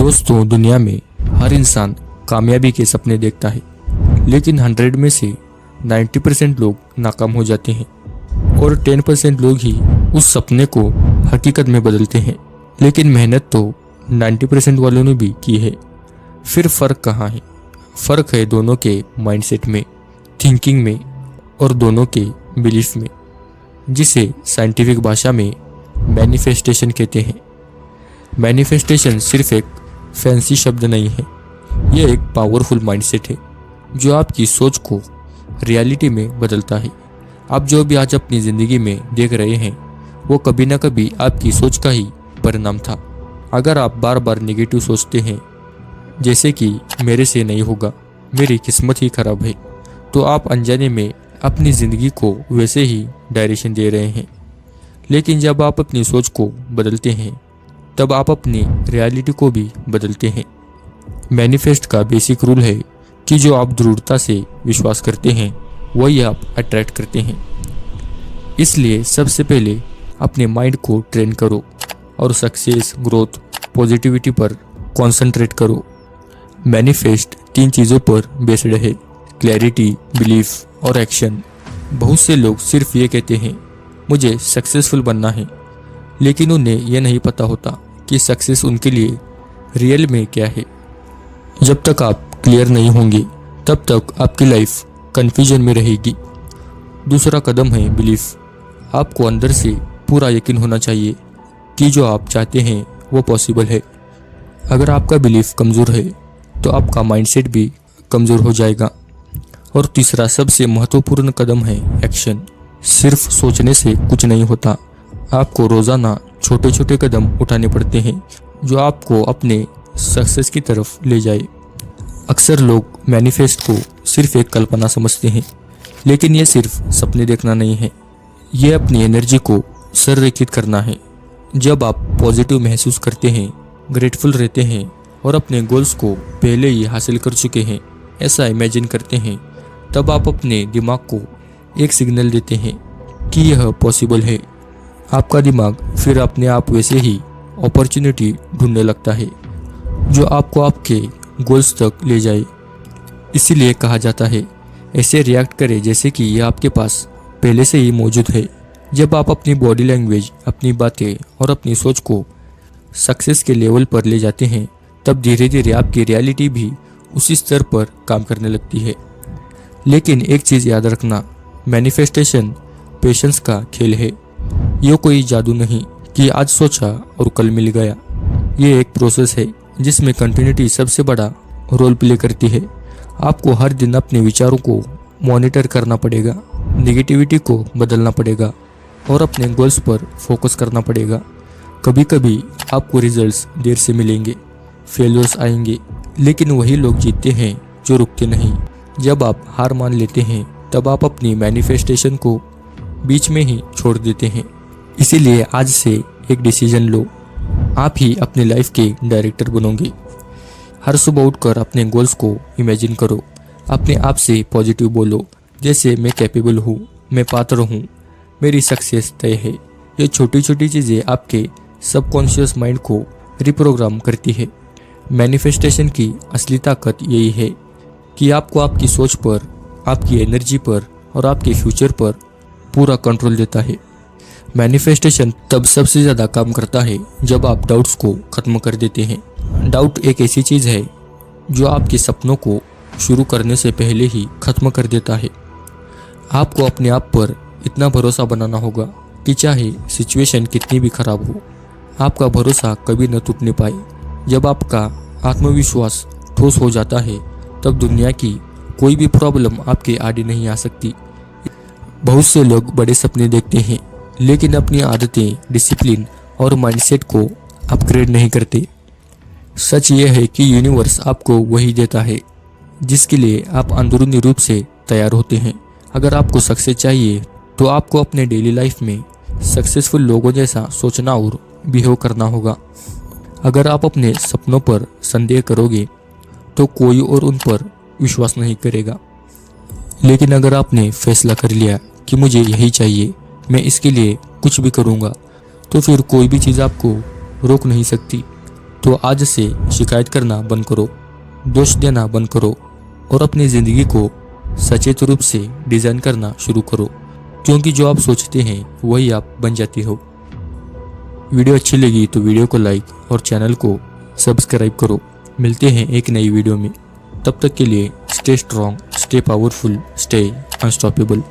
दोस्तों, दुनिया में हर इंसान कामयाबी के सपने देखता है, लेकिन 100 में से 90% लोग नाकाम हो जाते हैं और 10% लोग ही उस सपने को हकीकत में बदलते हैं। लेकिन मेहनत तो 90% वालों ने भी की है। फिर फ़र्क कहाँ है? फ़र्क है दोनों के माइंडसेट में, थिंकिंग में और दोनों के बिलीफ में, जिसे साइंटिफिक भाषा में मैनिफेस्टेशन कहते हैं। मैनिफेस्टेशन सिर्फ एक फैंसी शब्द नहीं है, यह एक पावरफुल माइंडसेट है जो आपकी सोच को रियलिटी में बदलता है। आप जो भी आज अपनी ज़िंदगी में देख रहे हैं वो कभी ना कभी आपकी सोच का ही परिणाम था। अगर आप बार बार नेगेटिव सोचते हैं, जैसे कि मेरे से नहीं होगा, मेरी किस्मत ही खराब है, तो आप अनजाने में अपनी ज़िंदगी को वैसे ही डायरेक्शन दे रहे हैं। लेकिन जब आप अपनी सोच को बदलते हैं तब आप अपनी रियलिटी को भी बदलते हैं। मैनिफेस्ट का बेसिक रूल है कि जो आप दृढ़ता से विश्वास करते हैं वही आप अट्रैक्ट करते हैं। इसलिए सबसे पहले अपने माइंड को ट्रेन करो और सक्सेस, ग्रोथ, पॉजिटिविटी पर कंसंट्रेट करो। मैनिफेस्ट 3 चीज़ों पर बेस्ड है: क्लैरिटी, बिलीफ और एक्शन। बहुत से लोग सिर्फ ये कहते हैं मुझे सक्सेसफुल बनना है, लेकिन उन्हें यह नहीं पता होता कि सक्सेस उनके लिए रियल में क्या है। जब तक आप क्लियर नहीं होंगे तब तक आपकी लाइफ कन्फ्यूजन में रहेगी। दूसरा कदम है बिलीफ। आपको अंदर से पूरा यकीन होना चाहिए कि जो आप चाहते हैं वो पॉसिबल है। अगर आपका बिलीफ कमज़ोर है तो आपका माइंडसेट भी कमज़ोर हो जाएगा। और तीसरा सबसे महत्वपूर्ण कदम है एक्शन। सिर्फ सोचने से कुछ नहीं होता, आपको रोज़ाना छोटे छोटे कदम उठाने पड़ते हैं जो आपको अपने सक्सेस की तरफ ले जाए। अक्सर लोग मैनिफेस्ट को सिर्फ एक कल्पना समझते हैं, लेकिन ये सिर्फ सपने देखना नहीं है, ये अपनी एनर्जी को संरेखित करना है। जब आप पॉजिटिव महसूस करते हैं, ग्रेटफुल रहते हैं और अपने गोल्स को पहले ही हासिल कर चुके हैं ऐसा इमेजिन करते हैं, तब आप अपने दिमाग को एक सिग्नल देते हैं कि यह पॉसिबल है। आपका दिमाग फिर अपने आप वैसे ही अपॉर्चुनिटी ढूंढने लगता है जो आपको आपके गोल्स तक ले जाए। इसीलिए कहा जाता है ऐसे रिएक्ट करें जैसे कि यह आपके पास पहले से ही मौजूद है। जब आप अपनी बॉडी लैंग्वेज, अपनी बातें और अपनी सोच को सक्सेस के लेवल पर ले जाते हैं, तब धीरे धीरे आपकी रियलिटी भी उसी स्तर पर काम करने लगती है। लेकिन एक चीज़ याद रखना, मैनिफेस्टेशन पेशेंस का खेल है। ये कोई जादू नहीं कि आज सोचा और कल मिल गया। ये एक प्रोसेस है जिसमें कंटिन्यूटी सबसे बड़ा रोल प्ले करती है। आपको हर दिन अपने विचारों को मॉनिटर करना पड़ेगा, नेगेटिविटी को बदलना पड़ेगा और अपने गोल्स पर फोकस करना पड़ेगा। कभी कभी आपको रिजल्ट्स देर से मिलेंगे, फेलियर्स आएंगे, लेकिन वही लोग जीतते हैं जो रुकते नहीं। जब आप हार मान लेते हैं तब आप अपनी मैनिफेस्टेशन को बीच में ही छोड़ देते हैं। इसीलिए आज से एक डिसीजन लो, आप ही अपनी लाइफ के डायरेक्टर बनोगे। हर सुबह उठकर अपने गोल्स को इमेजिन करो, अपने आप से पॉजिटिव बोलो, जैसे मैं कैपेबल हूँ, मैं पात्र हूँ, मेरी सक्सेस तय है। ये छोटी छोटी चीज़ें आपके सबकॉन्शियस माइंड को रिप्रोग्राम करती है। मैनिफेस्टेशन की असली ताकत यही है कि आपको आपकी सोच पर, आपकी एनर्जी पर और आपके फ्यूचर पर पूरा कंट्रोल देता है। मैनिफेस्टेशन तब सबसे ज़्यादा काम करता है जब आप डाउट्स को ख़त्म कर देते हैं। डाउट एक ऐसी चीज़ है जो आपके सपनों को शुरू करने से पहले ही ख़त्म कर देता है। आपको अपने आप पर इतना भरोसा बनाना होगा कि चाहे सिचुएशन कितनी भी ख़राब हो, आपका भरोसा कभी न टूटने पाए। जब आपका आत्मविश्वास ठोस हो जाता है तब दुनिया की कोई भी प्रॉब्लम आपके आगे नहीं आ सकती। बहुत से लोग बड़े सपने देखते हैं लेकिन अपनी आदतें, डिसिप्लिन और माइंडसेट को अपग्रेड नहीं करते। सच ये है कि यूनिवर्स आपको वही देता है जिसके लिए आप अंदरूनी रूप से तैयार होते हैं। अगर आपको सक्सेस चाहिए तो आपको अपने डेली लाइफ में सक्सेसफुल लोगों जैसा सोचना और बिहेव करना होगा। अगर आप अपने सपनों पर संदेह करोगे तो कोई और उन पर विश्वास नहीं करेगा। लेकिन अगर आपने फैसला कर लिया कि मुझे यही चाहिए, मैं इसके लिए कुछ भी करूँगा, तो फिर कोई भी चीज़ आपको रोक नहीं सकती। तो आज से शिकायत करना बंद करो, दोष देना बंद करो और अपनी ज़िंदगी को सचेत रूप से डिज़ाइन करना शुरू करो, क्योंकि जो आप सोचते हैं वही आप बन जाते हो। वीडियो अच्छी लगी तो वीडियो को लाइक और चैनल को सब्सक्राइब करो। मिलते हैं एक नई वीडियो में, तब तक के लिए stay strong, stay powerful, stay unstoppable.